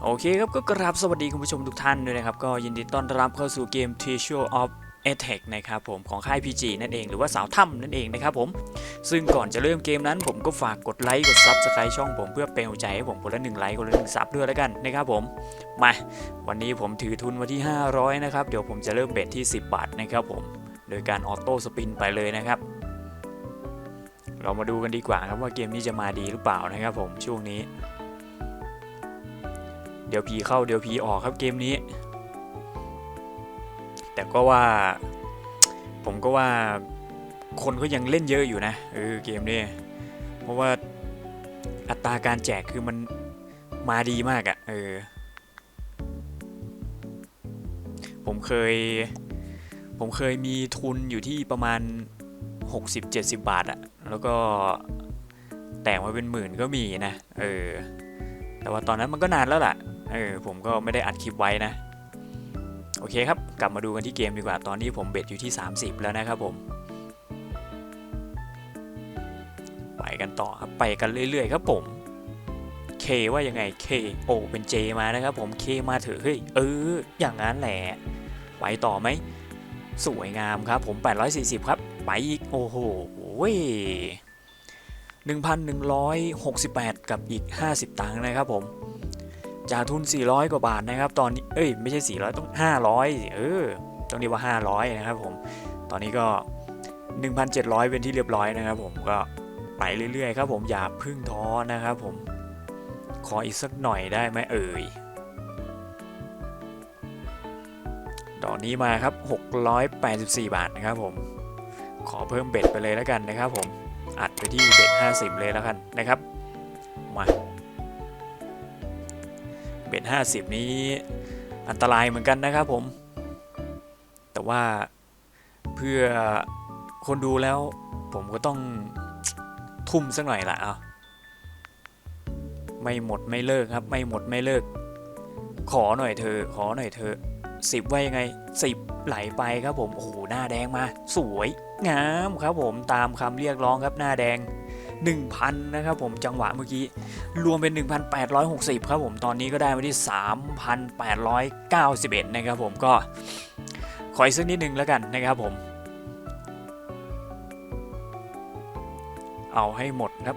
โอเคครับก็กราบสวัสดีคุณผู้ชมทุกท่านด้วยนะครับก็ยินดีต้อนรับเข้าสู่เกม Teacher of Attack นะครับผมของค่าย PG นั่นเองหรือว่าสาวถ้ำนั่นเองนะครับผมซึ่งก่อนจะเริ่มเกมนั้นผมก็ฝากกดไลค์กด Subscribe ช่องผมเพื่อเป็นกำลังใจให้ผมคนละ1ไลค์คนละ1ซับด้วยแล้วกันนะครับผมมาวันนี้ผมถือทุนมาที่500นะครับเดี๋ยวผมจะเริ่มเบ็ดที่10 บาทนะครับผมโดยการออโต้สปินไปเลยนะครับเรามาดูกันดีกว่าครับว่าเกมนี้จะมาดีหรือเปล่านะครับผมช่วงนี้เดี๋ยวผีเข้าเดี๋ยวผีออกครับเกมนี้แต่ก็ว่าผมก็ว่าคนก็ยังเล่นเยอะอยู่นะเกมนี้เพราะว่าอัตราการแจกคือมันมาดีมากอะผมเคยมีทุนอยู่ที่ประมาณ60-70 บาทอะแล้วก็แตกมาเป็นหมื่นก็มีนะแต่ว่าตอนนั้นมันก็นานแล้วล่ะผมก็ไม่ได้อัดคลิปไว้นะโอเคครับกลับมาดูกันที่เกมดีกว่าตอนนี้ผมเบ็ดอยู่ที่30แล้วนะครับผมไปกันต่อครับไปกันเรื่อยๆครับผมเคว่ายังไงเคโอเป็นเจมานะครับผมเคมาเถอะเฮ้ยอย่างนั้นแหละไปต่อไหมสวยงามครับผม840ครับไปอีกโอ้โห1,168กับอีก50ตังค์นะครับผมจากทุน400กว่าบาทนะครับตอนนี้ไม่ใช่400ต้อง500ต้องเรียกว่า500นะครับผมตอนนี้ก็ 1,700 เป็นที่เรียบร้อยนะครับผมก็ไปเรื่อยๆครับผมอย่าพึ่งท้อนะครับผมขออีกสักหน่อยได้ไหมดอกนี้มาครับ684 บาทนะครับผมขอเพิ่มเบ็ดไปเลยแล้วกันนะครับผมอัดไปที่เบ็ด50เลยแล้วกันนะครับมาเบ็ด50นี้อันตรายเหมือนกันนะครับผมแต่ว่าเพื่อคนดูแล้วผมก็ต้องทุ่มสักหน่อยละไม่หมดไม่เลิกครับไม่หมดไม่เลิกขอหน่อยเธอ10ว่ายังไง10ไหลไปครับผมโอ้โหหน้าแดงมาสวยงามครับผมตามคำเรียกร้องครับหน้าแดง 1,000 นะครับผมจังหวะเมื่อกี้รวมเป็น 1,860 ครับผมตอนนี้ก็ได้มาที่ 3,891 นะครับผมก็ขออีกสักนิดนึงแล้วกันนะครับผมเอาให้หมดครับ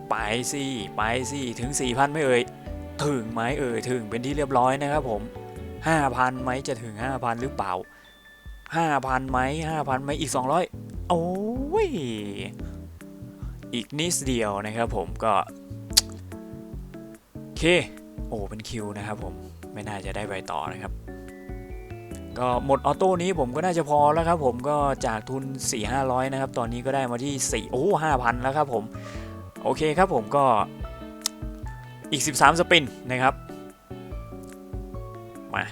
ไปสิถึง 4,000 ไม่ถึงไหมถึงเป็นที่เรียบร้อยนะครับผม 5,000 ไหมจะถึง 5,000 หรือเปล่า 5,000 ไหมอีก200โอ้ยอีกนิดเดียวนะครับผมก็เคเป็นคิวนะครับผมไม่น่าจะได้ไปต่อนะครับก็หมดออโต้นี้ผมก็น่าจะพอแล้วครับผมก็จากทุน 4-500 นะครับตอนนี้ก็ได้มาที่5,000 แล้วครับผมโอเคครับผมก็อีก13สปินนะครับมา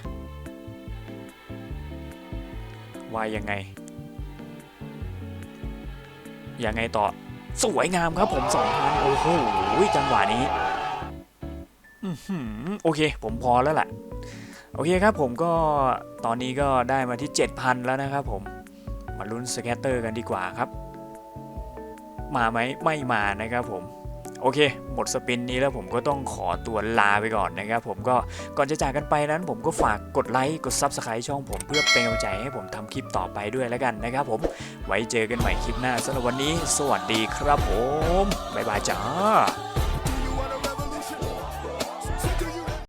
ว่ายังไงต่อสวยงามครับผม 2,000 โอ้โหจังหวะนี้โอเคผมพอแล้วล่ะโอเคครับผมก็ตอนนี้ก็ได้มาที่ 7,000 แล้วนะครับผมมาลุ้นสแกตเตอร์กันดีกว่าครับมาไหมไม่มานะครับผมโอเคหมดสปินนี้แล้วผมก็ต้องขอตัวลาไปก่อนนะครับผมก็ก่อนจะจากกันไปนั้นผมก็ฝากกดไลค์กด Subscribe ช่องผมเพื่อเป็นกำลังใจให้ผมทำคลิปต่อไปด้วยแล้วกันนะครับผมไว้เจอกันใหม่คลิปหน้าสำหรับวันนี้สวัสดีครับผมบ๊ายบายจ้า